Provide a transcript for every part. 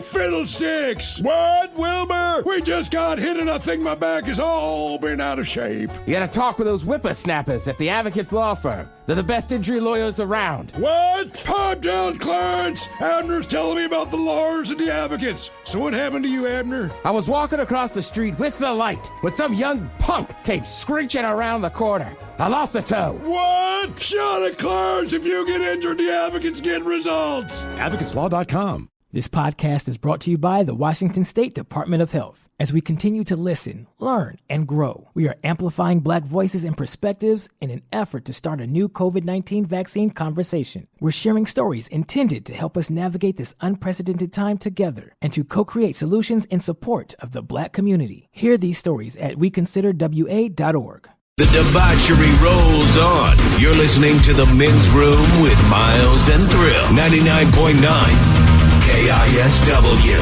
fiddlesticks! What, Wilbur? We just got hit and I think my back has all been out of shape. You gotta talk with those whippersnappers at the Advocates Law Firm. They're the best injury lawyers around. What? Pipe down, Clarence! Abner's telling me about the lawyers and the advocates. So what happened to you, Abner? I was walking across the street with the light when some young punk came screeching around the corner. I lost a toe. What? Shut it, Clarence! If you get injured, the advocates get results. AdvocatesLaw.com. This podcast is brought to you by the Washington State Department of Health. As we continue to listen, learn, and grow, we are amplifying Black voices and perspectives in an effort to start a new COVID-19 vaccine conversation. We're sharing stories intended to help us navigate this unprecedented time together and to co-create solutions in support of the Black community. Hear these stories at weconsiderwa.org. The debauchery rolls on. You're listening to The Men's Room with Miles and Thrill. 99.9 KISW.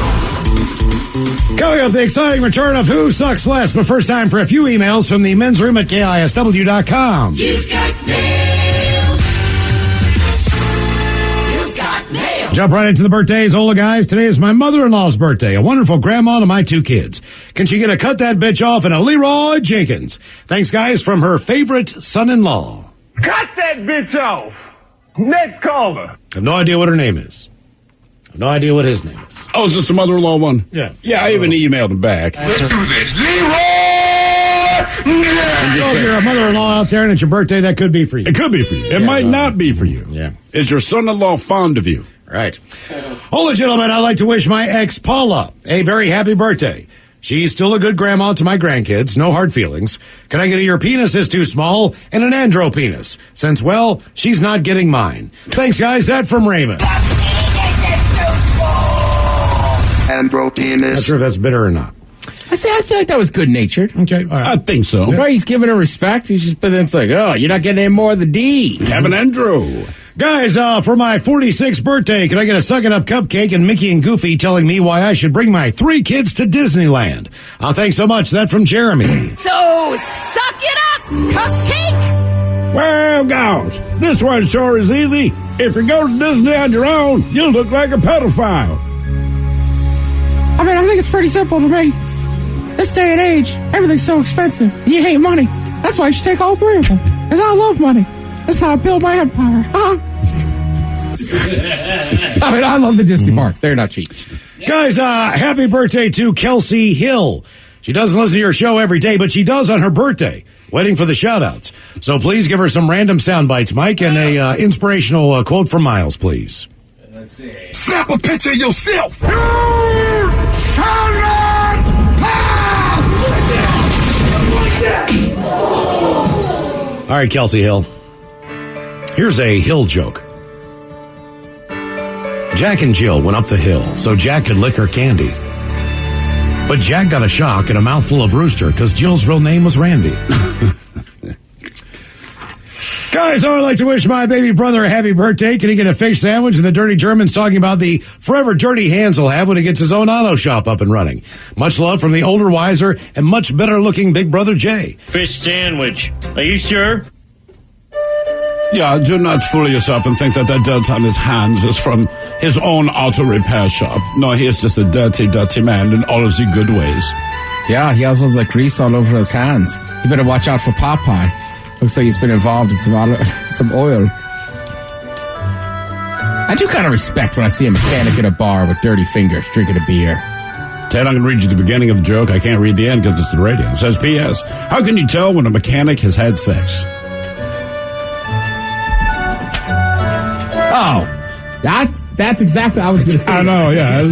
Coming up, the exciting return of Who Sucks Less, but first time for a few emails from the men's room at KISW.com. You've got mail. You've got mail. Jump right into the birthdays. Hola, guys. Today is my mother-in-law's birthday, a wonderful grandma to my two kids. Can she get a cut that bitch off and a Leroy Jenkins? Thanks, guys, from her favorite son-in-law. Cut that bitch off. Next caller. I have no idea what her name is. I have no idea what his name is. Oh, is this the mother-in-law one? Yeah. Yeah, I even emailed him back. Let's do this. Leroy! So if you're a mother-in-law out there and it's your birthday, that could be for you. It could be for you. It might not be for you. Yeah. Is your son-in-law fond of you? Right. Hola, gentlemen. I'd like to wish my ex, Paula, a very happy birthday. She's still a good grandma to my grandkids. No hard feelings. Can I get your penis is too small and an andro penis? Since, well, she's not getting mine. Thanks, guys. That from Raymond. Andro penis. Not sure if that's bitter or not. I feel like that was good-natured. Okay, all right. I think so. Right, he's giving her respect. He's just, but then it's like, oh, you're not getting any more of the D. Have an Andrew. Guys, for my 46th birthday, can I get a suck-it-up cupcake and Mickey and Goofy telling me why I should bring my 3 kids to Disneyland? Thanks so much. That from Jeremy. So, suck it up, cupcake! Well, gosh, this one sure is easy. If you go to Disney on your own, you'll look like a pedophile. I mean, I think it's pretty simple to me. This day and age, everything's so expensive. And you hate money. That's why you should take all 3 of them. Because I love money. That's how I build my empire. I mean, I love the Disney parks. They're not cheap. Guys, happy birthday to Kelsey Hill. She doesn't listen to your show every day, but she does on her birthday. Waiting for the shout-outs. So please give her some random sound bites, Mike, and a inspirational quote from Miles, please. Let's see. Snap a picture of yourself. You shall not pass! All right, Kelsey Hill. Here's a Hill joke. Jack and Jill went up the hill so Jack could lick her candy. But Jack got a shock and a mouthful of rooster because Jill's real name was Randy. Guys, I would like to wish my baby brother a happy birthday. Can he get a fish sandwich? And the Dirty German's talking about the forever dirty hands he'll have when he gets his own auto shop up and running. Much love from the older, wiser, and much better-looking big brother Jay. Fish sandwich. Are you sure? Yeah, do not fool yourself and think that dirt on his hands is from his own auto repair shop. No, he is just a dirty, dirty man in all of the good ways. Yeah, he also has like grease all over his hands. You better watch out for Popeye. Looks like he's been involved in some oil. I do kind of respect when I see a mechanic at a bar with dirty fingers drinking a beer. Ted, I can read you the beginning of the joke. I can't read the end because it's the radio. It says, P.S. How can you tell when a mechanic has had sex? Oh, that's exactly what I was going to say. I know, yeah. All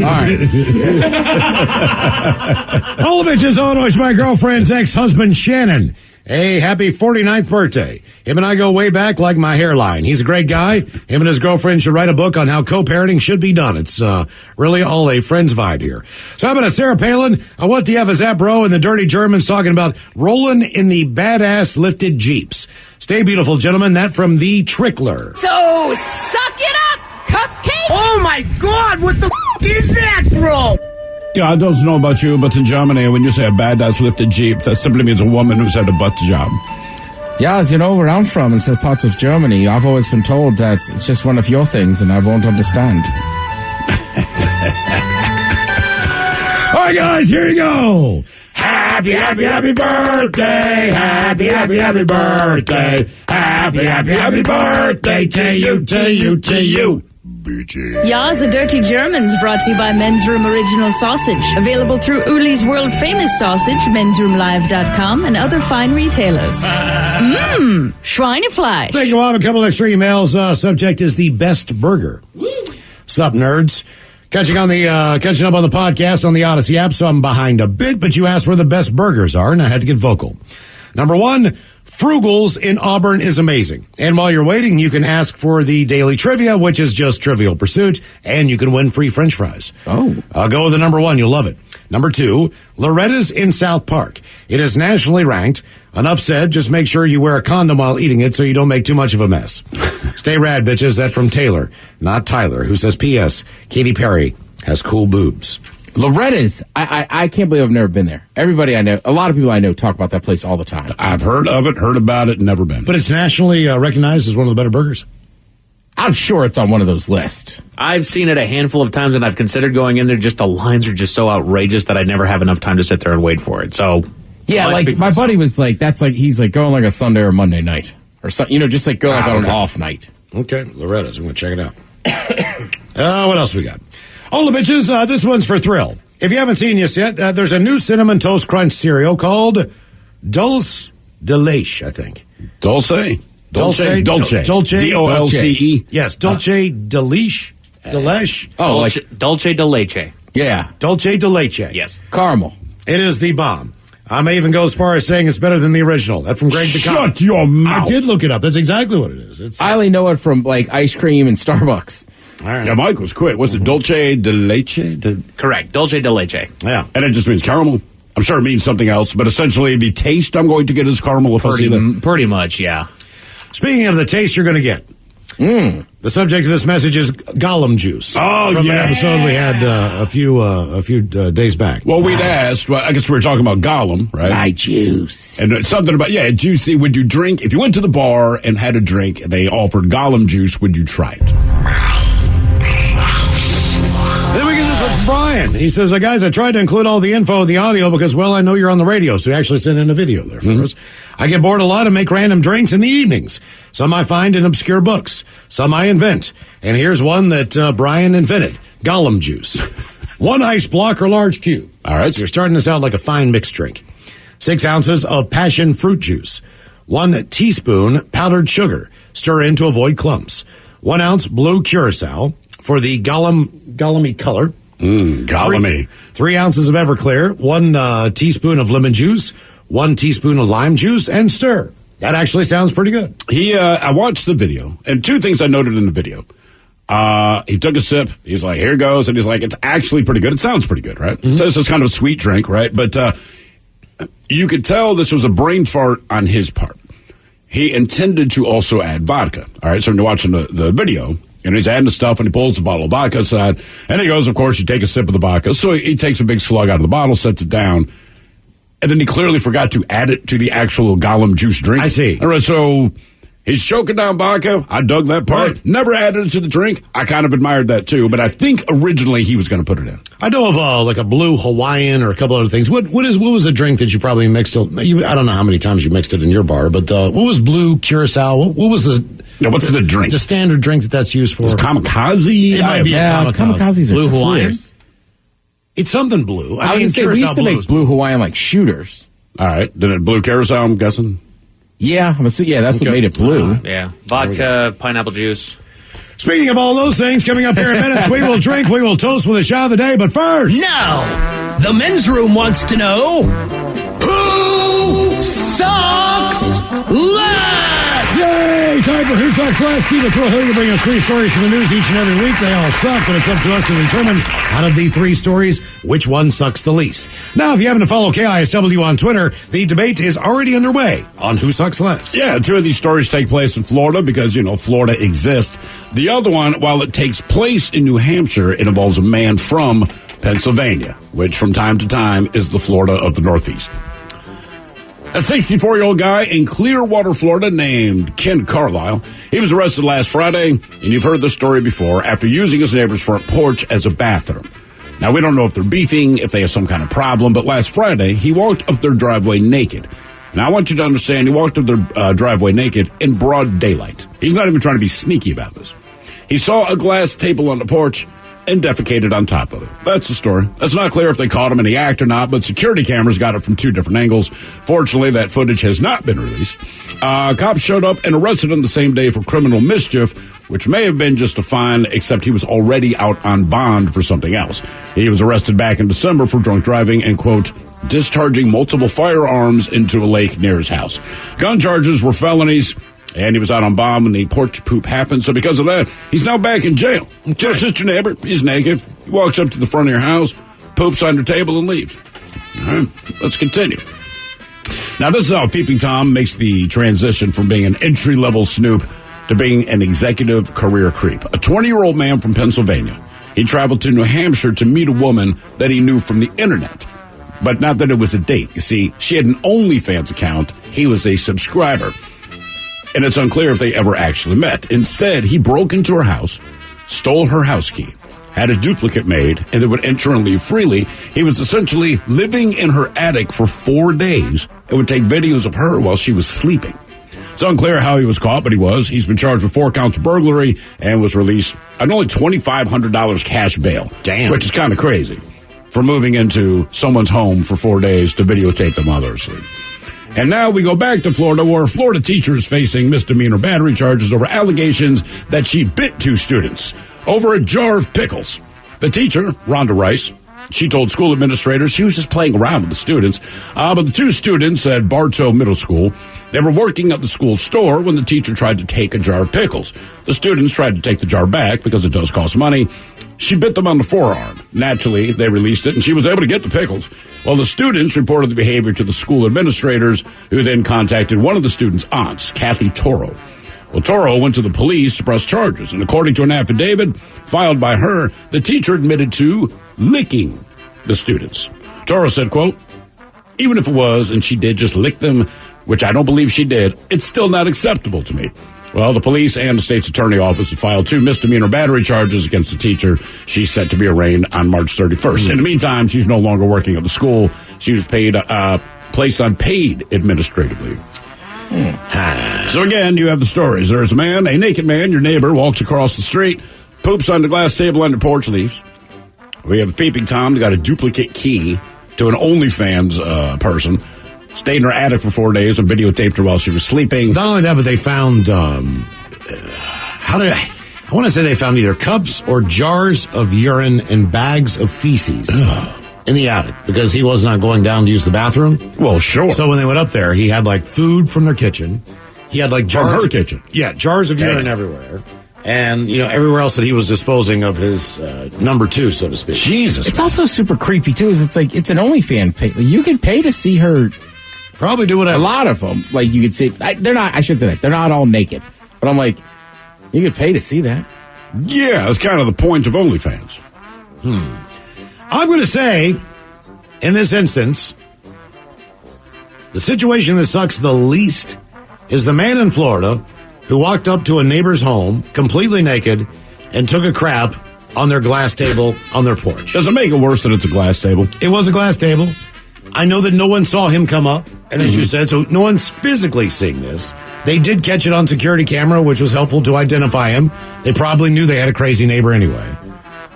right. All the bitches on wish my girlfriend's ex-husband, Shannon, a happy 49th birthday. Him and I go way back like my hairline. He's a great guy. Him and his girlfriend should write a book on how co-parenting should be done. It's really all a friend's vibe here. So how about a Sarah Palin? What the F is that, bro? And the Dirty Germans talking about rolling in the badass lifted Jeeps. Stay beautiful, gentlemen. That from the Trickler. So, suck it up, cupcake! Oh my God, what the is that, bro? Yeah, I don't know about you, but in Germany, when you say a badass lifted Jeep, that simply means a woman who's had a butt job. Yeah, as you know, where I'm from, in some parts of Germany, I've always been told that it's just one of your things and I won't understand. right, guys, here you go. Happy, happy, happy birthday. Happy, happy, happy birthday. Happy, happy, happy birthday to you, to you, to you. Ya's a Dirty Germans brought to you by Men's Room Original Sausage. Available through Uli's World Famous Sausage, mensroomlive.com, and other fine retailers. Schweinefleisch. Thank you, Bob. A couple extra emails. Subject is the best burger. Sup, nerds? Catching up on the podcast on the Odyssey app, so I'm behind a bit, but you asked where the best burgers are, and I had to get vocal. Number one, Frugal's in Auburn is amazing. And while you're waiting, you can ask for the daily trivia, which is just Trivial Pursuit, and you can win free French fries. Oh. I'll go with the number one. You'll love it. Number two, Loretta's in South Park. It is nationally ranked. Enough said, just make sure you wear a condom while eating it so you don't make too much of a mess. Stay rad, bitches. That from Taylor, not Tyler, who says, P.S. Katy Perry has cool boobs. Loretta's, I can't believe I've never been there. Everybody I know, a lot of people I know talk about that place all the time. I've heard of it, heard about it, never been. But it's nationally recognized as one of the better burgers. I'm sure it's on one of those lists. I've seen it a handful of times, and I've considered going in there. Just the lines are just so outrageous that I never have enough time to sit there and wait for it. So, yeah, like my buddy was like, he's like going like a Sunday or Monday night or something. Just like go like on an off night. Okay, Loretta's. I'm going to check it out. What else we got? All the bitches, this one's for thrill. If you haven't seen this yet, there's a new Cinnamon Toast Crunch cereal called Dulce de Leche, I think. Dolce. Dolce. D-O-L-C-E. Yes, Dolce de Leche. Delish. Oh, Dolce de Leche. Yeah. Dolce de Leche. Yes. Caramel. It is the bomb. I may even go as far as saying it's better than the original. That from Greg DeCon. Shut your mouth. I did look it up. That's exactly what it is. I only know it from like ice cream and Starbucks. All right. Yeah, Mike was quick. What's it, Dolce de Leche? Correct. Dolce de Leche. Yeah. And it just means caramel. I'm sure it means something else, but essentially the taste I'm going to get is caramel if I see that. Pretty much, yeah. Speaking of the taste you're going to get, the subject of this message is Gollum juice. Oh, from yeah. an episode we had a few days back. Well, we'd asked, I guess we were talking about Gollum, right? My juice. And it's something about, juicy. Would you drink, if you went to the bar and had a drink, and they offered Gollum juice, would you try it? Then we get this with Brian. He says, guys, I tried to include all the info in the audio because, I know you're on the radio, so he actually sent in a video there for us. I get bored a lot and make random drinks in the evenings. Some I find in obscure books. Some I invent. And here's one that Brian invented. Gollum juice. 1 ice block or large cube. All right, so you're starting this out like a fine mixed drink. 6 ounces of passion fruit juice. 1 teaspoon powdered sugar. Stir in to avoid clumps. 1 ounce blue curacao for the Gollumy color. Gollumy. 3 ounces of Everclear, 1 teaspoon of lemon juice, 1 teaspoon of lime juice, and stir. That actually sounds pretty good. I watched the video, and 2 things I noted in the video. He took a sip. He's like, here goes. And he's like, it's actually pretty good. It sounds pretty good, right? So this is kind of a sweet drink, right? But you could tell this was a brain fart on his part. He intended to also add vodka. All right, so when you're watching the video, and he's adding the stuff, and he pulls the bottle of vodka aside, and he goes, of course, you take a sip of the vodka. So he takes a big slug out of the bottle, sets it down, and then he clearly forgot to add it to the actual Gollum juice drink. I see. All right, so he's choking down vodka. I dug that part. Right. Never added it to the drink. I kind of admired that, too, but I think originally he was going to put it in. I know of like a blue Hawaiian or a couple other things. What was a drink that you probably mixed? I don't know how many times you mixed it in your bar, but what was blue curacao? What was what's the drink? The standard drink that's used for? It's kamikaze? It might be kamikazes are blue Hawaiian. clear. It's something blue. I was going to say, we used to make blue Hawaiian like shooters. All right. Did it blue curacao, I'm guessing? Yeah, that's what made it blue. Yeah. Vodka, pineapple juice. Speaking of all those things, coming up here in minutes, we will drink, we will toast with a shot of the day, but first... Now, the men's room wants to know, who sucks last? Yay! Time for Who Sucks Last. Steve Thrill Hill will bring us 3 stories from the news each and every week. They all suck, but it's up to us to determine, out of the 3 stories, which one sucks the least. Now, if you happen to follow KISW on Twitter, the debate is already underway on Who Sucks Less. Yeah, 2 of these stories take place in Florida because, Florida exists. The other one, while it takes place in New Hampshire, it involves a man from Pennsylvania, which from time to time is the Florida of the Northeast. A 64-year-old guy in Clearwater, Florida, named Ken Carlisle. He was arrested last Friday, and you've heard the story before, after using his neighbor's front porch as a bathroom. Now, we don't know if they're beefing, if they have some kind of problem, but last Friday, he walked up their driveway naked. Now, I want you to understand, he walked up their driveway naked in broad daylight. He's not even trying to be sneaky about this. He saw a glass table on the porch and defecated on top of it. That's the story. It's not clear if they caught him in the act or not, but security cameras got it from 2 different angles. Fortunately, that footage has not been released. Cops showed up and arrested him the same day for criminal mischief, which may have been just a fine, except he was already out on bond for something else. He was arrested back in December for drunk driving and, quote, discharging multiple firearms into a lake near his house. Gun charges were felonies, and he was out on bond when the porch poop happened. So because of that, he's now back in jail. Okay. Just your neighbor. He's naked. He walks up to the front of your house, poops on your table, and leaves. All right, let's continue. Now, this is how Peeping Tom makes the transition from being an entry-level snoop to being an executive career creep. A 20-year-old man from Pennsylvania. He traveled to New Hampshire to meet a woman that he knew from the internet. But not that it was a date. You see, she had an OnlyFans account. He was a subscriber. And it's unclear if they ever actually met. Instead, he broke into her house, stole her house key, had a duplicate made, and then would enter and leave freely. He was essentially living in her attic for 4 days and would take videos of her while she was sleeping. It's unclear how he was caught, but he was. He's been charged with 4 counts of burglary and was released on only $2,500 cash bail. Damn. Which is kind of crazy for moving into someone's home for 4 days to videotape them while they're asleep. And now we go back to Florida, where a Florida teacher is facing misdemeanor battery charges over allegations that she bit 2 students over a jar of pickles. The teacher, Rhonda Rice, she told school administrators she was just playing around with the students. But the 2 students at Bartow Middle School, they were working at the school store when the teacher tried to take a jar of pickles. The students tried to take the jar back because it does cost money. She bit them on the forearm. Naturally, they released it, and she was able to get the pickles. Well, the students reported the behavior to the school administrators, who then contacted one of the students' aunts, Kathy Toro. Well, Toro went to the police to press charges, and according to an affidavit filed by her, the teacher admitted to licking the students. Toro said, quote, even if it was, and she did just lick them, which I don't believe she did, it's still not acceptable to me. Well, the police and the state's attorney office have filed 2 misdemeanor battery charges against the teacher. She's set to be arraigned on March 31st. In the meantime, she's no longer working at the school. She was placed on paid administratively. So again, you have the stories. There's a naked man, your neighbor, walks across the street, poops on the glass table on the porch, leaves. We have a Peeping Tom that got a duplicate key to an OnlyFans person. Stayed in her attic for 4 days and videotaped her while she was sleeping. Not only that, but they found, I want to say they found either cups or jars of urine and bags of feces in the attic because he was not going down to use the bathroom. Well, sure. So when they went up there, he had like food from their kitchen. He had like jars. From her kitchen. Yeah, jars of urine everywhere. And, everywhere else that he was disposing of his number 2, so to speak. Jesus. It's also super creepy, too, is it's like, it's an OnlyFans pay. Like, you could pay to see her. Probably do whatever. A lot of them. Like, you could see, they're not, I should say that, they're not all naked. But I'm like, you could pay to see that. Yeah, that's kind of the point of OnlyFans. I'm going to say, in this instance, the situation that sucks the least is the man in Florida who walked up to a neighbor's home completely naked and took a crap on their glass table on their porch. Does it make it worse that it's a glass table? It was a glass table. I know that no one saw him come up, and as you said, so no one's physically seeing this. They did catch it on security camera, which was helpful to identify him. They probably knew they had a crazy neighbor anyway.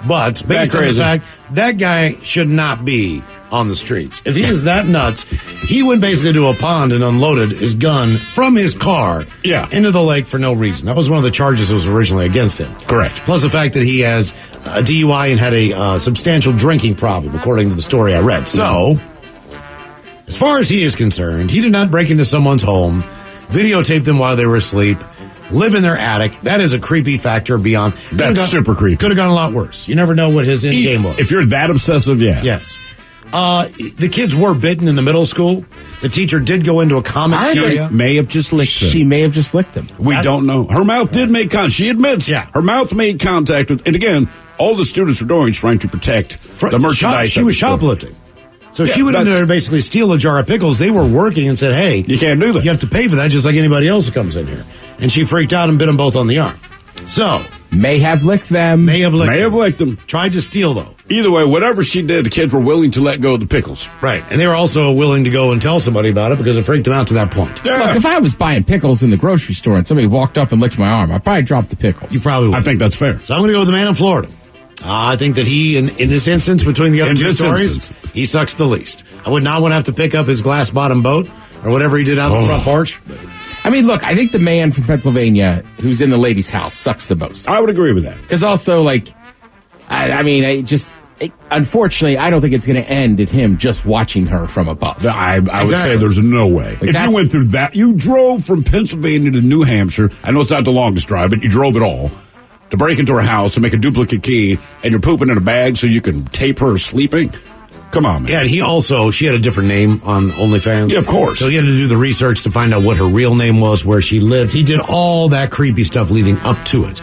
But based on the fact, that guy should not be on the streets. If he is that nuts, he went basically to a pond and unloaded his gun from his car into the lake for no reason. That was one of the charges that was originally against him. Correct. Plus the fact that he has a DUI and had a substantial drinking problem, according to the story I read. So, as far as he is concerned, he did not break into someone's home, videotape them while they were asleep, live in their attic. That is a creepy factor beyond. That's super creepy. Could have gone a lot worse. You never know what his end game was. If you're that obsessive, yeah. Yes. The kids were bitten in the middle school. The teacher did go into a common area. May have just licked them. She may have just licked them. We don't know. Her mouth did make contact. She admits. Yeah. Her mouth made contact with, and again, all the students were doing is trying to protect the merchandise. She was shoplifting. So she went in there to basically steal a jar of pickles. They were working and said, hey, you can't do that. You have to pay for that just like anybody else who comes in here. And she freaked out and bit them both on the arm. So, May have licked them. May have licked them. Tried to steal, though. Either way, whatever she did, the kids were willing to let go of the pickles. Right. And they were also willing to go and tell somebody about it because it freaked them out to that point. Yeah. Look, if I was buying pickles in the grocery store and somebody walked up and licked my arm, I'd probably drop the pickles. You probably would. I think that's fair. So I'm going to go with the man in Florida. I think that he, in this instance, between the other two stories, he sucks the least. I would not want to have to pick up his glass bottom boat or whatever he did out on the front porch. I mean, look, I think the man from Pennsylvania who's in the lady's house sucks the most. I would agree with that. Because also, like, unfortunately, I don't think it's going to end at him just watching her from above. I would say there's no way. Like, if you went through that, you drove from Pennsylvania to New Hampshire. I know it's not the longest drive, but you drove it all to break into her house and make a duplicate key, and you're pooping in a bag so you can tape her sleeping. Come on, man. Yeah, and she had a different name on OnlyFans. Yeah, of course. So he had to do the research to find out what her real name was, where she lived. He did all that creepy stuff leading up to it.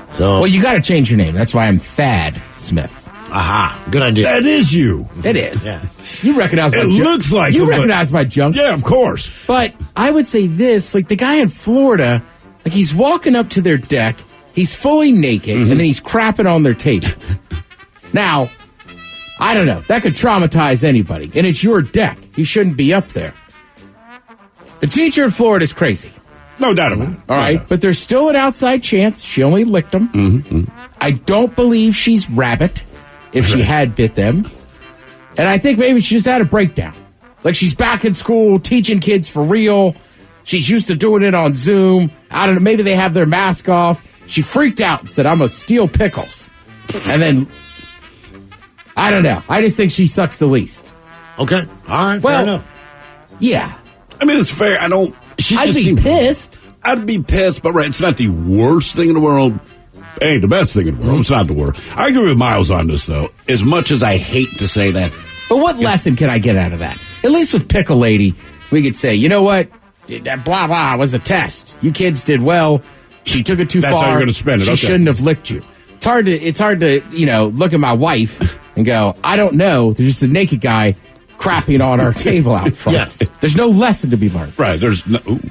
So, well, you got to change your name. That's why I'm Thad Smith. Aha, good idea. That is you. It is. Yeah. You recognize my junk. It looks like you recognize my junk. Yeah, of course. But I would say this, like the guy in Florida, like he's walking up to their deck, he's fully naked, and then he's crapping on their table. Now, I don't know. That could traumatize anybody. And it's your deck. He shouldn't be up there. The teacher in Florida is crazy. No doubt about it. All right. But there's still an outside chance. She only licked them. I don't believe she's rabbit if she had bit them. And I think maybe she just had a breakdown. Like she's back in school teaching kids for real. She's used to doing it on Zoom. I don't know. Maybe they have their mask off. She freaked out and said, I'm going to steal pickles. And then... I don't know. I just think she sucks the least. Okay. All right. Fair enough. Yeah. I mean, it's fair. I'd be pissed. I'd be pissed, but it's not the worst thing in the world. It ain't the best thing in the world. It's not the worst. I agree with Miles on this, though. As much as I hate to say that. But what lesson can I get out of that? At least with Pickle Lady, we could say, you know what? That blah, blah was a test. You kids did well. She took it too far. That's how you're going to spend it. She shouldn't have licked you. It's hard to, look at my wife and go, I don't know. There's just a naked guy crapping on our table out front. Yes. There's no lesson to be learned. Right. There's no... Ooh.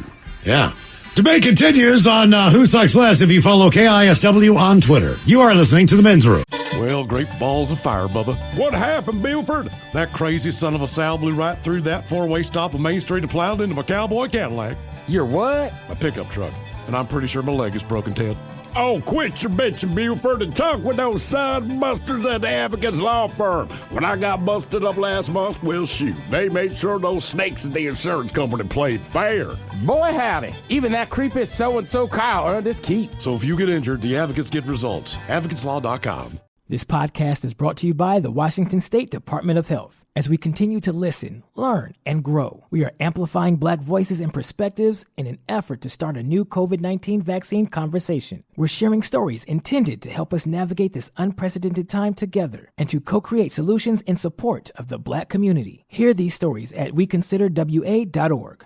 Yeah. Debate continues on Who Sucks Less if you follow KISW on Twitter. You are listening to The Men's Room. Well, great balls of fire, Bubba. What happened, Buford? That crazy son of a Sal blew right through that four-way stop of Main Street and plowed into my cowboy Cadillac. Your what? My pickup truck. And I'm pretty sure my leg is broken, Ted. Oh, quit your bitching, Buford, and talk with those side busters at the Advocates Law Firm. When I got busted up last month, well, shoot, they made sure those snakes at the insurance company played fair. Boy, howdy. Even that creepy so-and-so Kyle earned his keep. So if you get injured, the advocates get results. AdvocatesLaw.com. This podcast is brought to you by the Washington State Department of Health. As we continue to listen, learn, and grow, we are amplifying Black voices and perspectives in an effort to start a new COVID-19 vaccine conversation. We're sharing stories intended to help us navigate this unprecedented time together and to co-create solutions in support of the Black community. Hear these stories at weconsiderwa.org.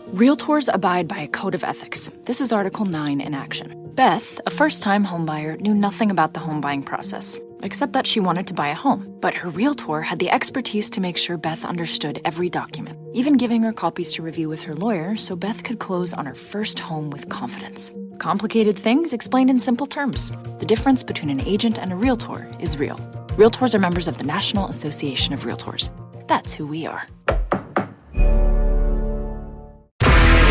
Realtors abide by a code of ethics. This is Article 9 in action. Beth, a first-time homebuyer, knew nothing about the home buying process, except that she wanted to buy a home. But her realtor had the expertise to make sure Beth understood every document, even giving her copies to review with her lawyer so Beth could close on her first home with confidence. Complicated things explained in simple terms. The difference between an agent and a realtor is real. Realtors are members of the National Association of Realtors. That's who we are.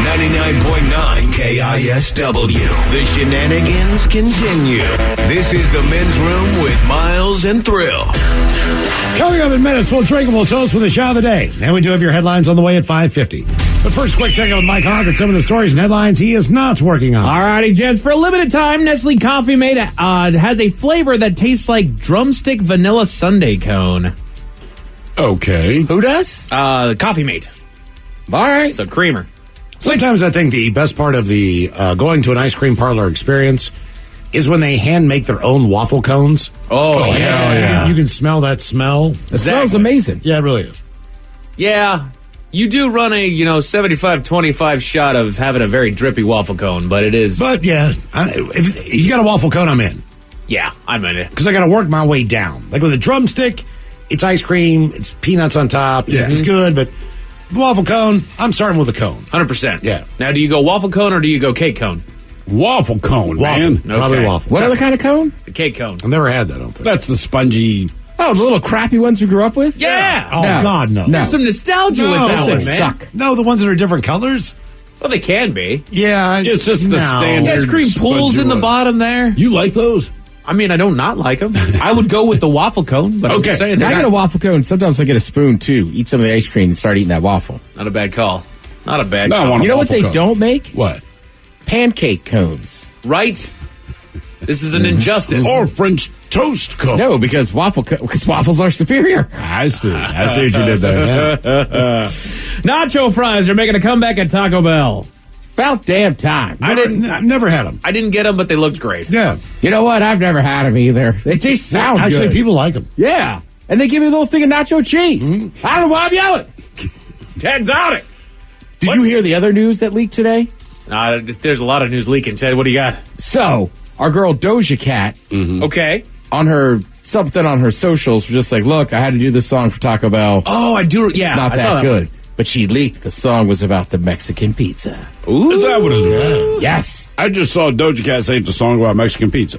99.9 KISW. The shenanigans continue. This is the Men's Room with Miles and Thrill. Coming up in minutes, we'll drink and we'll toast with the shot of the day. And we do have your headlines on the way at 5:50. But first, quick check out with Mike Hogg and some of the stories and headlines he is not working on. All righty, gents. For a limited time, Nestle Coffee Mate has a flavor that tastes like drumstick vanilla sundae cone. Okay. Who does? Coffee Mate. All right. So creamer. Sometimes I think the best part of the going to an ice cream parlor experience is when they hand make their own waffle cones. Oh yeah. You can smell that smell. It smells amazing. Yeah, it really is. Yeah. You do run a, 75-25 shot of having a very drippy waffle cone, but it is... But, yeah, if you got a waffle cone, I'm in. Yeah, I'm in it. Because I got to work my way down. Like with a drumstick, it's ice cream, it's peanuts on top, it's good, but the waffle cone, I'm starting with a cone. 100%. Yeah. Now, do you go waffle cone or do you go cake cone? Waffle cone, man. Probably waffle. What other kind of cone? The cake cone. I've never had that, I don't think. That's the spongy. Oh, the little crappy ones we grew up with? Yeah. Oh, No. God, no. No. There's some nostalgia with that one, Those man. suck. No, the ones that are different colors? Well, they can be. Yeah. It's just the standard. Ice cream pools in the bottom there. You like those? I mean, I don't not like them. I would go with the waffle cone, but I'm Okay. just saying. I get a waffle cone. Sometimes I get a spoon, too. Eat some of the ice cream and start eating that waffle. Not a bad call. Not a bad No, I call. want You know what waffle they cone. don't make? What? Pancake cones. Right? This is an injustice. Or French toast cone. No, because waffles are superior. I see. I see what you did there. Nacho fries are making a comeback at Taco Bell. About damn time. I've never had them. I didn't get them, but they looked great. Yeah. You know what? I've never had them either. They just sound Actually, good. people like them. Yeah. And they give you a little thing of nacho cheese. I don't know why I'm yelling. Ted's out it. Did you hear the other news that leaked today? There's a lot of news leaking. Ted, what do you got? So, our girl Doja Cat, Okay. on her something on her socials, was just like, look, I had to do this song for Taco Bell. Oh, I do. Yeah. It's not I saw that that good. But she leaked the song was about the Mexican pizza. Ooh. Is that what it is? Yes. I just saw Doja Cat say it's a song about Mexican pizza.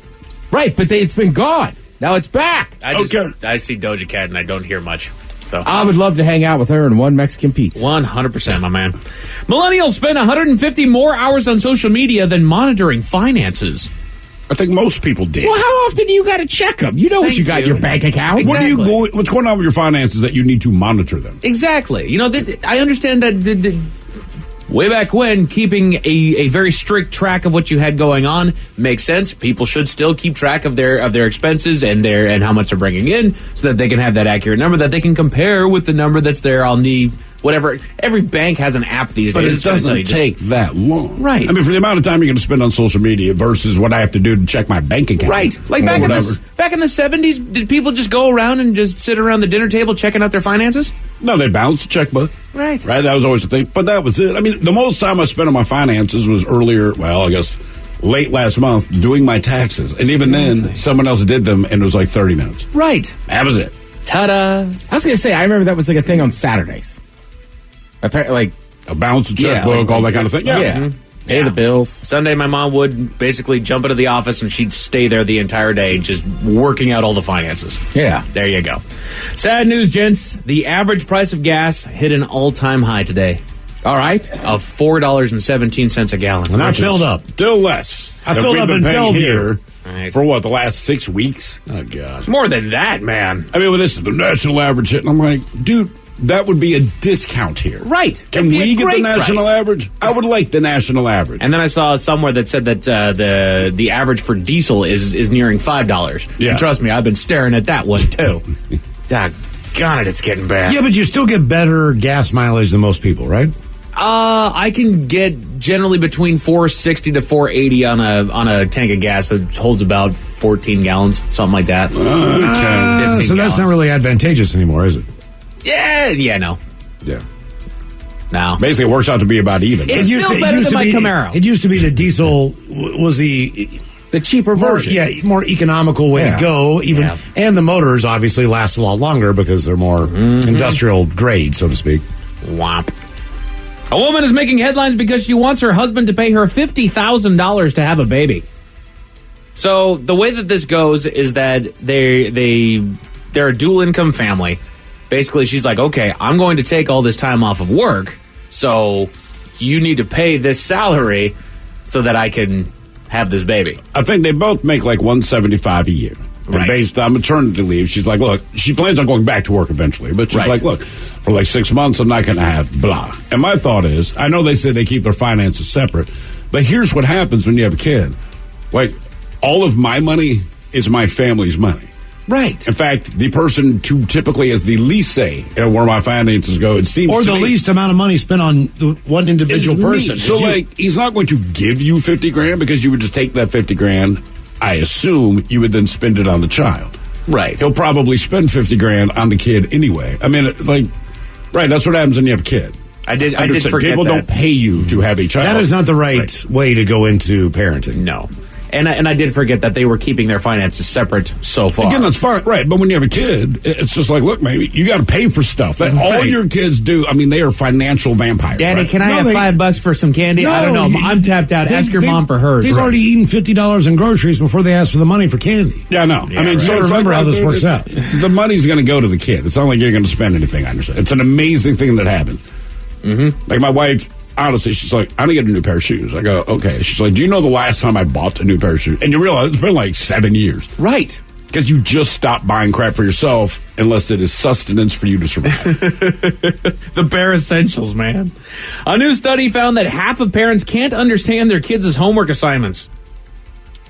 Right, but it's been gone. Now it's back. I see Doja Cat and I don't hear much. So I would love to hang out with her and one Mexican pizza. 100%, my man. Millennials spend 150 more hours on social media than monitoring finances. I think most people did. Well, how often do you got to check them? You know what you got in your bank account. What do you Exactly. what's going on with your finances that you need to monitor them? Exactly. You know, I understand that way back when, keeping a very strict track of what you had going on makes sense. People should still keep track of their expenses and how much they're bringing in, so that they can have that accurate number that they can compare with the number that's there on the whatever. Every bank has an app these But days. it It's gonna tell doesn't you take that long. Right. I mean, for the amount of time you're going to spend on social media versus what I have to do to check my bank account. Right. Like or back whatever. in the 70s, did people just go around and just sit around the dinner table checking out their finances? No, they balance the checkbook. Right. Right? That was always the thing. But that was it. I mean, the most time I spent on my finances was earlier, well, I guess late last month, doing my taxes. And even then, someone else did them, and it was like 30 minutes. Right. That was it. Ta-da. I was going to say, I remember that was like a thing on Saturdays. Apparently, like a balance the checkbook, all that kind of thing. Yeah. Mm-hmm. Pay the bills. Sunday, my mom would basically jump into the office and she'd stay there the entire day just working out all the finances. Yeah. There you go. Sad news, gents. The average price of gas hit an all-time high today. All right. Of $4.17 a gallon. And I filled up. Still less. I than filled we've up been in paying Bellevue. here Right. for what, the last 6 weeks? Oh, God. More than that, man. I mean, well, this is the national average hit, and I'm like, dude, that would be a discount here. Right. Can That'd be a we get the great national price. average? I would like the national average. And then I saw somewhere that said that the average for diesel is nearing $5. Yeah. And trust me, I've been staring at that one too. Doggone it, it's getting bad. Yeah, but you still get better gas mileage than most people, right? I can get generally between 460 to 480 on a tank of gas that holds about 14 gallons, something like that. 15 So that's not gallons. really advantageous anymore, is it? Yeah, no. Yeah. No. Basically, it works out to be about even. It's still better than my Camaro. It used to be the diesel was the cheaper more, version. yeah, more economical way Yeah. to go. Even Yeah. and the motors obviously last a lot longer because they're more industrial grade, so to speak. Womp. A woman is making headlines because she wants her husband to pay her $50,000 to have a baby. So the way that this goes is that they're a dual income family. Basically, she's like, okay, I'm going to take all this time off of work, so you need to pay this salary so that I can have this baby. I think they both make like $175 a year. And Right. based on maternity leave, she's like, look, she plans on going back to work eventually, but she's Right. like, look, for like 6 months, I'm not going to have blah. And my thought is, I know they say they keep their finances separate, but here's what happens when you have a kid. Like, all of my money is my family's money. Right. In fact, the person who typically has the least say in where my finances go, it seems Or to the me, least amount of money spent on one individual is me. person. So, Is you. like, he's not going to give you 50 grand because you would just take that 50 grand. I assume you would then spend it on the child. Right. He'll probably spend 50 grand on the kid anyway. I mean, like, right, that's what happens when you have a kid. I did Understand, forget people that. don't pay you to have a child. That is not the right way to go into parenting. No. And I did forget that they were keeping their finances separate so far. Again, that's fine, right? But when you have a kid, it's just like, look, maybe you got to pay for stuff. That all your kids do. I mean, they are financial vampires. Daddy, right? can I have $5 for some candy? I don't know. I'm tapped out. Ask your mom for hers. They've already eaten $50 in groceries before they ask for the money for candy. Yeah, I know. I mean, so remember how this works out. The money's going to go to the kid. It's not like you're going to spend anything on yourself. It's an amazing thing that happens. Mm-hmm. Like my wife, honestly, she's like, I need to get a new pair of shoes. I go, okay. She's like, do you know the last time I bought a new pair of shoes? And you realize it's been like 7 years. Right. Because you just stop buying crap for yourself unless it is sustenance for you to survive. The bare essentials, man. A new study found that half of parents can't understand their kids' homework assignments.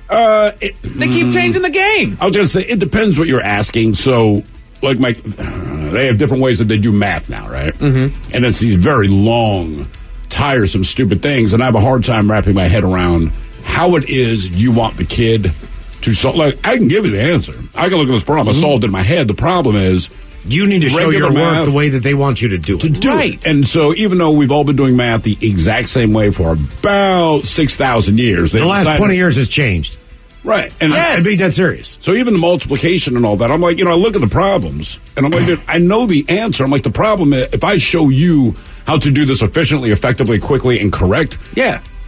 They keep changing the game. I was going to say, it depends what you're asking. So, like they have different ways that they do math now, right? Mm-hmm. And it's these very long, tiresome, stupid things. And I have a hard time wrapping my head around how it is you want the kid to solve. Like, I can give you the answer. I can look at this problem. I solved it in my head. The problem is, you need to show your work the way that they want you to do it. Right. And so even though we've all been doing math the exact same way for about 6,000 years. The last 20 years has changed. Right. And I'd be dead serious. So even the multiplication and all that, I'm like, I look at the problems and I'm like, dude, I know the answer. I'm like, the problem is if I show you how to do this efficiently, effectively, quickly, and correct,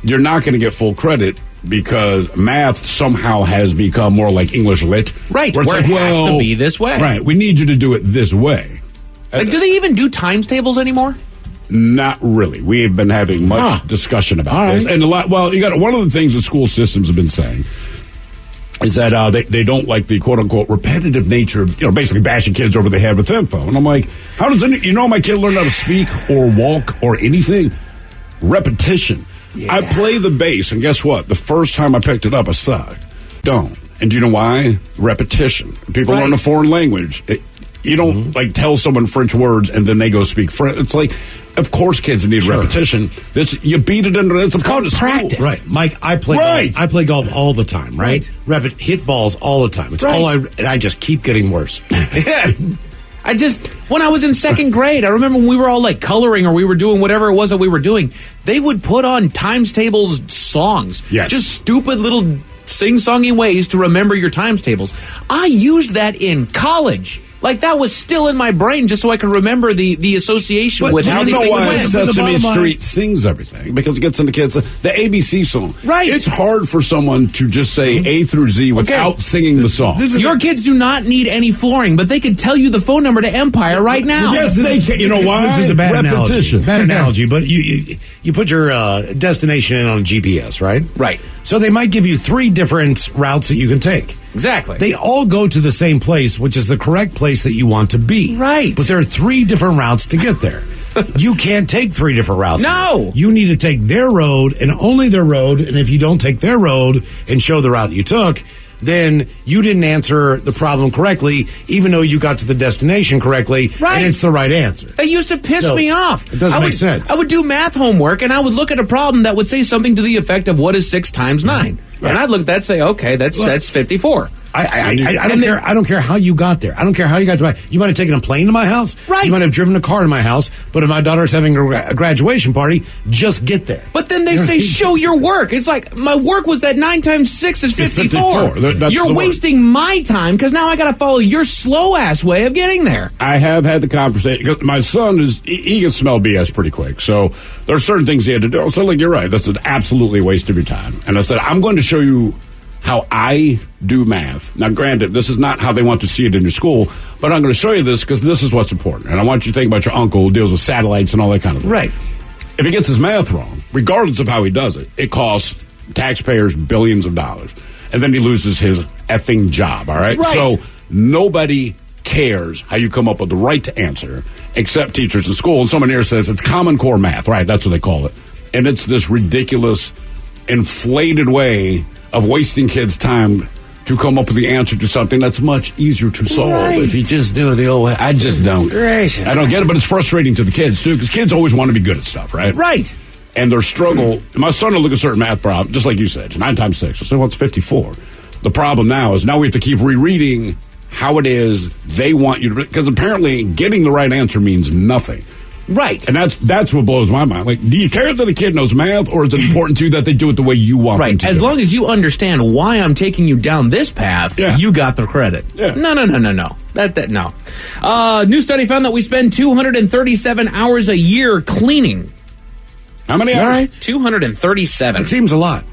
you're not going to get full credit because math somehow has become more like English lit. Right. Where it's it has to be this way. Right. We need you to do it this way. Like, do they even do times tables anymore? Not really. We have been having much discussion about this. And one of the things that school systems have been saying is that they don't like the quote-unquote repetitive nature of, basically bashing kids over the head with info. And I'm like, how does my kid learn how to speak or walk or anything? Repetition. Yeah. I play the bass, and guess what? The first time I picked it up, I sucked. Don't. And do you know why? Repetition. People learn a foreign language. You don't, tell someone French words and then they go speak French. It's like, of course kids need repetition. You beat it into it's called practice. Right. Mike, I play golf all the time, right? Hit balls all the time. It's all and I just keep getting worse. Yeah. When I was in second grade, I remember when we were all coloring or we were doing whatever it was that we were doing, they would put on times tables songs. Yes. Just stupid little sing-songy ways to remember your times tables. I used that in college. That was still in my brain just so I could remember the association with how these things went. Sesame Street sings everything because it gets into kids. The ABC song. Right. It's hard for someone to just say A through Z without singing the song. Your kids do not need any flooring, but they could tell you the phone number to Empire right now. Yes, they can. You know why? This is a bad analogy. Bad analogy, but you put your destination in on a GPS, right? Right. So they might give you 3 different routes that you can take. Exactly. They all go to the same place, which is the correct place that you want to be. Right. But there are 3 different routes to get there. You can't take 3 different routes. No. You need to take their road and only their road. And if you don't take their road and show the route you took, then you didn't answer the problem correctly, even though you got to the destination correctly, and it's the right answer. They used to piss me off. It doesn't make sense. I would do math homework, and I would look at a problem that would say something to the effect of, what is 6 times 9? Right. And I'd look at that and say, okay, that's 54. I don't care. I don't care how you got there. I don't care how you got to you might have taken a plane to my house. Right. You might have driven a car to my house. But if my daughter's having a graduation party, just get there. But then they say, show your work. It's like, my work was that 9 times 6 is 54. You're wasting my time because now I got to follow your slow ass way of getting there. I have had the conversation. My son he can smell BS pretty quick. So there are certain things he had to do. I said, you're right. That's an absolutely waste of your time. And I said, I'm going to show you how I do math. Now, granted, this is not how they want to see it in your school, but I'm going to show you this because this is what's important. And I want you to think about your uncle who deals with satellites and all that kind of thing. Right. If he gets his math wrong, regardless of how he does it, it costs taxpayers billions of dollars. And then he loses his effing job, all right? So nobody cares how you come up with the right answer except teachers in school. And someone here says it's Common Core math, right? That's what they call it. And it's this ridiculous, inflated way of wasting kids' time to come up with the answer to something that's much easier to solve if you just do it the old way. I just don't. Gracious. I don't get it, but it's frustrating to the kids, too, because kids always want to be good at stuff, right? Right. And their struggle, my son will look at certain math problem, just like you said, 9 times 6. I said, well, it's 54. The problem now is we have to keep rereading how it is they want you to, because apparently getting the right answer means nothing. Right. And that's what blows my mind. Like, do you care that the kid knows math, or is it important to you that they do it the way you want them to? As do long as you understand why I'm taking you down this path, you got the credit. Yeah. No. That no. New study found that we spend 237 hours a year cleaning. How many hours? Right. 237. It seems a lot.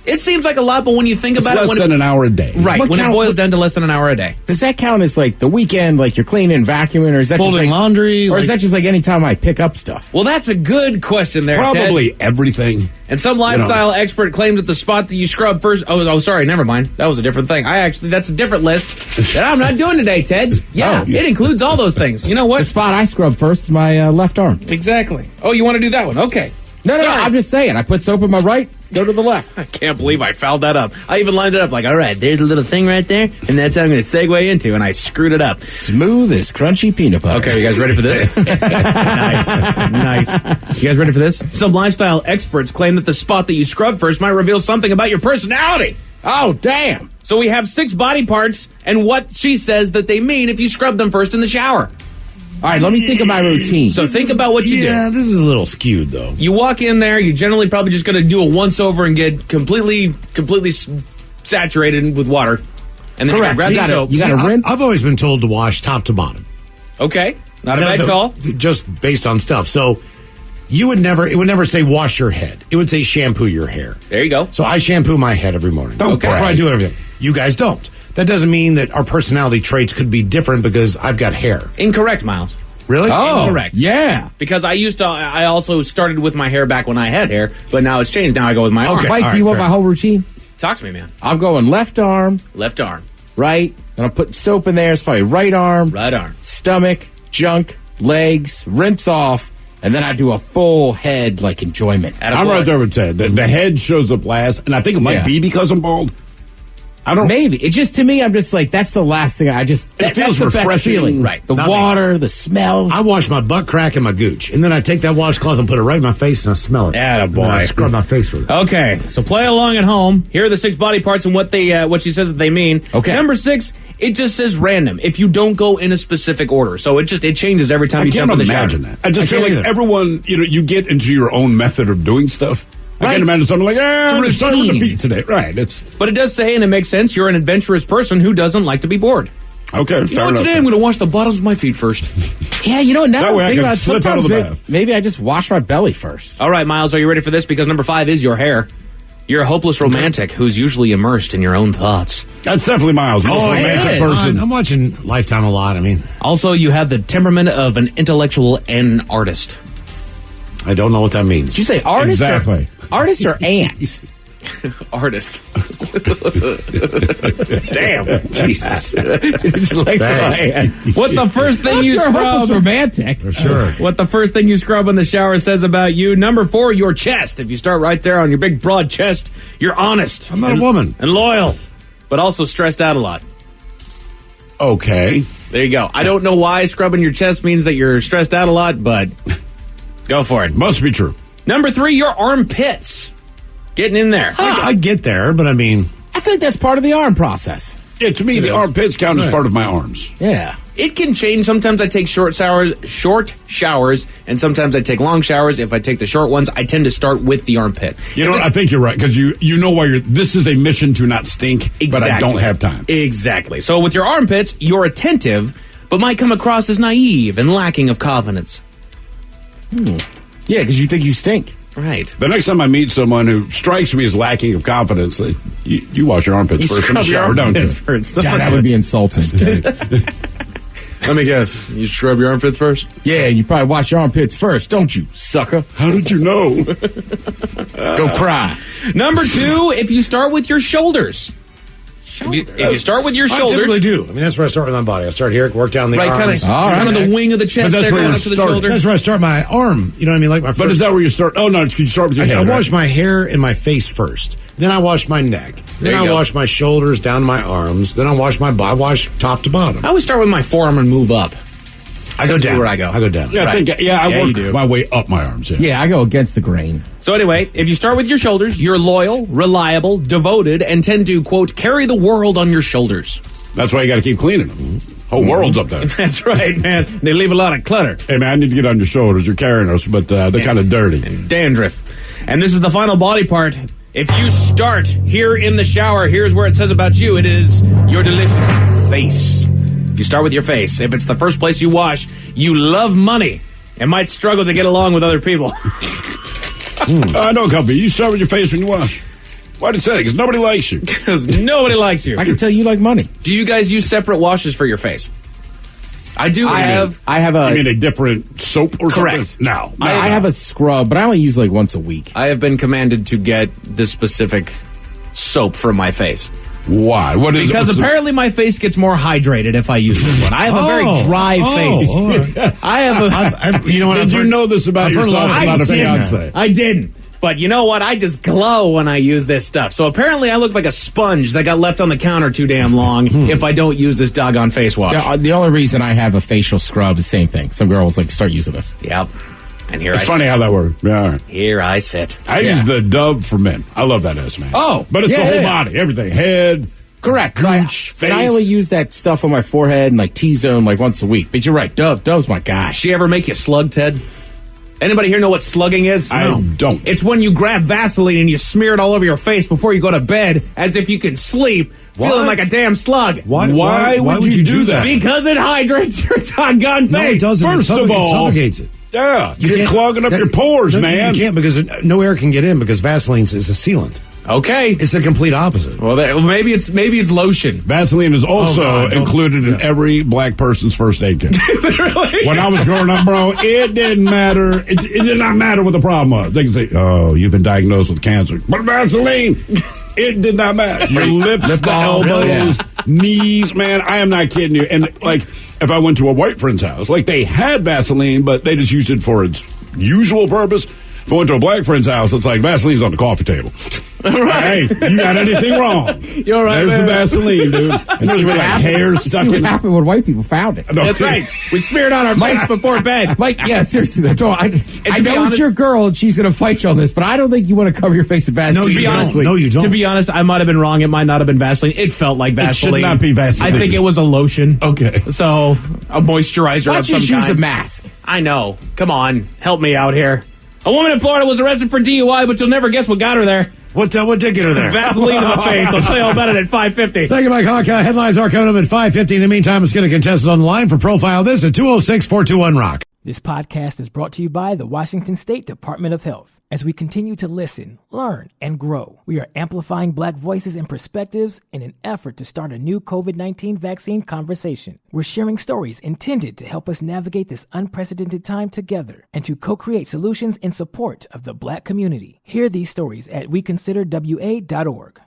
It seems like a lot, but when you think about less it, than an hour a day. Right, What when count- it boils down to less than an hour a day. Does that count as like the weekend, like you're cleaning, vacuuming, or is that Folding just like laundry? or is that just like any time I pick up stuff? Well, that's a good question there, Probably Ted. everything. And some lifestyle expert claims that the spot that you scrub first. Oh, sorry, never mind. That was a different thing. That's a different list that I'm not doing today, Ted. Yeah, it includes all those things. You know what? The spot I scrub first is my left arm. Exactly. Oh, you want to do that one? Okay. No, Sorry. I'm just saying. I put soap in my right, go to the left. I can't believe I fouled that up. I even lined it up like, all right, there's a little thing right there, and that's how I'm going to segue into, and I screwed it up. Smooth as crunchy peanut butter. Okay, you guys ready for this? Nice. You guys ready for this? Some lifestyle experts claim that the spot that you scrub first might reveal something about your personality. Oh, damn. So we have 6 body parts and what she says that they mean if you scrub them first in the shower. All right, let me think of my routine. So think about what you do. Yeah, this is a little skewed, though. You walk in there, you're generally probably just going to do a once-over and get completely saturated with water. And then Correct. you grab the soap. You got to rinse. I've always been told to wash top to bottom. Okay, not a bad call. Just based on stuff. So it would never say wash your head. It would say shampoo your hair. There you go. So I shampoo my head every morning. Okay. Before I do everything. You guys don't. That doesn't mean that our personality traits could be different because I've got hair. Incorrect, Miles. Really? Oh, Incorrect. Yeah. Because I also started with my hair back when I had hair, but now it's changed. Now I go with my arm. Okay. Mike, All do you right, want fair. my whole routine? Talk to me, man. I'm going left arm, Left arm, right, and I'm putting soap in there. It's probably right arm, right arm. stomach, junk, legs, rinse off, and then I do a full head like enjoyment. I'm right there with Ted. The head shows up last, and I think it might be because I'm bald. I don't. Maybe it just to me, I'm just like that's the last thing. It feels that's the best refreshing. feeling, Right. The Not water, the smell. I wash my butt crack and my gooch, and then I take that washcloth and put it right in my face, and I smell it. Atta And then I boy. scrub my face with it. Okay, so play along at home. Here are the 6 body parts and what she says that they mean. Okay. Number 6, it just says random. If you don't go in a specific order, so it changes every time I you can't jump in the shower. imagine that. I just feel can't like either. everyone, you get into your own method of doing stuff. I Right. can't imagine something like, I'm It's a starting with the routine. feet today. Right. It's But it does say, and it makes sense, you're an adventurous person who doesn't like to be bored. okay. You know what, today I'm going to wash the bottoms of my feet first. Yeah, you know now That I'm way I thinking can about it, slip out of sometimes the bath. maybe I just wash my belly first. All right, Miles, are you ready for this? Because number 5 is your hair. You're a hopeless romantic who's usually immersed in your own thoughts. That's definitely Miles. Most romantic person. I'm watching Lifetime a lot. I mean, Also, you have the temperament of an intellectual and artist. I don't know what that means. Did you say artist? Exactly. Artist or ant? Artist. Damn. Jesus. Like Thanks. What the first thing you You're a hopeless scrub... romantic. For sure. What the first thing you scrub in the shower says about you. Number 4, your chest. If you start right there on your big broad chest, you're honest. I'm not a woman. And loyal, but also stressed out a lot. Okay. There you go. I don't know why scrubbing your chest means that you're stressed out a lot, but go for it. Must be true. Number 3, your armpits. Getting in there. I get there, but I mean, I think that's part of the arm process. Yeah, to me, the armpits count as Right. part of my arms. Yeah. It can change. Sometimes I take short showers, and sometimes I take long showers. If I take the short ones, I tend to start with the armpit. You know what? I think you're right, because you know why this is a mission to not stink, but I don't have time. Exactly. So with your armpits, you're attentive, but might come across as naive and lacking of confidence. Yeah, because you think you stink. Right. The next time I meet someone who strikes me as lacking of confidence, you wash your armpits first in the shower, don't you? God, that would be insulting. Let me guess. You scrub your armpits first? Yeah, you probably wash your armpits first, don't you, sucker? How did you know? Go cry. Number 2, if you start with your shoulders. If you start with your I shoulders, typically do. I mean, that's where I start with my body. I start here, work down the right, arms. kind of the wing of the chest that's there where going you're up to the starting. shoulder. That's where I start my arm. You know what I mean? Like my first. But is that where you start? Oh, no, you start with your I head, wash right? my hair and my face first. Then I wash my neck. There Then you I go. wash my shoulders down to my arms. Then I wash I wash top to bottom. I always start with my forearm and move up. I go That's down. where I go. I go down. Yeah, Right. I Yeah, you work do. my way up my arms. Yeah. Yeah, I go against the grain. So anyway, if you start with your shoulders, you're loyal, reliable, devoted, and tend to, quote, carry the world on your shoulders. That's why you got to keep cleaning them. Whole world's up there. That's right, man. They leave a lot of clutter. Hey, man, I need to get on your shoulders. You're carrying us, but they're kind of dirty. And dandruff. And this is the final body part. If you start here in the shower, here's where it says about you. It is your delicious face. If you start with your face, if it's the first place you wash, you love money and might struggle to get along with other people. I know, Company. You start with your face when you wash. Why did you say that? Because nobody likes you. Because nobody likes you. I can tell you like money. Do you guys use separate washes for your face? I do. I have a. You mean a different soap or Correct. something? No. I have a scrub, but I only use like once a week. I have been commanded to get this specific soap for my face. Why? What is because it? apparently my face gets more hydrated if I use this one. I have a very dry face. Right. I have a. You know what? Did you know this about yourself? About a fiance? I didn't. But you know what? I just glow when I use this stuff. So apparently I look like a sponge that got left on the counter too damn long if I don't use this doggone face wash. The only reason I have a facial scrub is the same thing. Some girls like start using this. Yep. And here it's I funny sit. how that works. Yeah, all right. Here I sit. I use the Dove for men. I love that ass, man. Oh, but it's the whole body, everything, head. Correct. Gooch, face. And I only use that stuff on my forehead and like T-zone like once a week. But you're right, Dove's my guy. She ever make you slug, Ted? Anybody here know what slugging is? I don't. It's when you grab Vaseline and you smear it all over your face before you go to bed as if you can sleep, feeling like a damn slug. Why would you do that? Because it hydrates your doggone face. No, it doesn't. First it of all, suffocates it. Yeah, you're clogging up your pores, man. You can't because no air can get in because Vaseline is a sealant. Okay, it's the complete opposite. Well, maybe it's lotion. Vaseline is also included in every black person's first aid kit. Is it really? When I was growing up, bro, it didn't matter. It did not matter what the problem was. They can say, "Oh, you've been diagnosed with cancer," but Vaseline, it did not matter. Your lips, the elbows, knees, man. I am not kidding you. And like, if I went to a white friend's house, like they had Vaseline, but they just used it for its usual purpose. If I went to a black friend's house, it's like Vaseline's on the coffee table. Right. Hey, you got anything wrong? You're right. There's man. the Vaseline, dude. And see what hair stuck in. What happened when white people found it? That's right. We smeared on our face before bed. Mike, yeah, seriously, though. I know honest, it's your girl and she's going to fight you on this, but I don't think you want to cover your face with Vaseline. No, you don't. To be honest, I might have been wrong. It might not have been Vaseline. It felt like Vaseline. It should not be Vaseline. I think it was a lotion. Okay. So, a moisturizer Why of some don't you use kind. a mask? I know. Come on. Help me out here. A woman in Florida was arrested for DUI, but you'll never guess what got her there. What did get her there? Vaseline to the face. I'll tell you all about it at 5:50. Thank you, Mike Hawk. Headlines are coming up at 5:50. In the meantime, let's get a contestant on the line for Profile This at 206-421-ROCK. This podcast is brought to you by the Washington State Department of Health. As we continue to listen, learn, and grow, we are amplifying Black voices and perspectives in an effort to start a new COVID-19 vaccine conversation. We're sharing stories intended to help us navigate this unprecedented time together and to co-create solutions in support of the Black community. Hear these stories at weconsiderwa.org.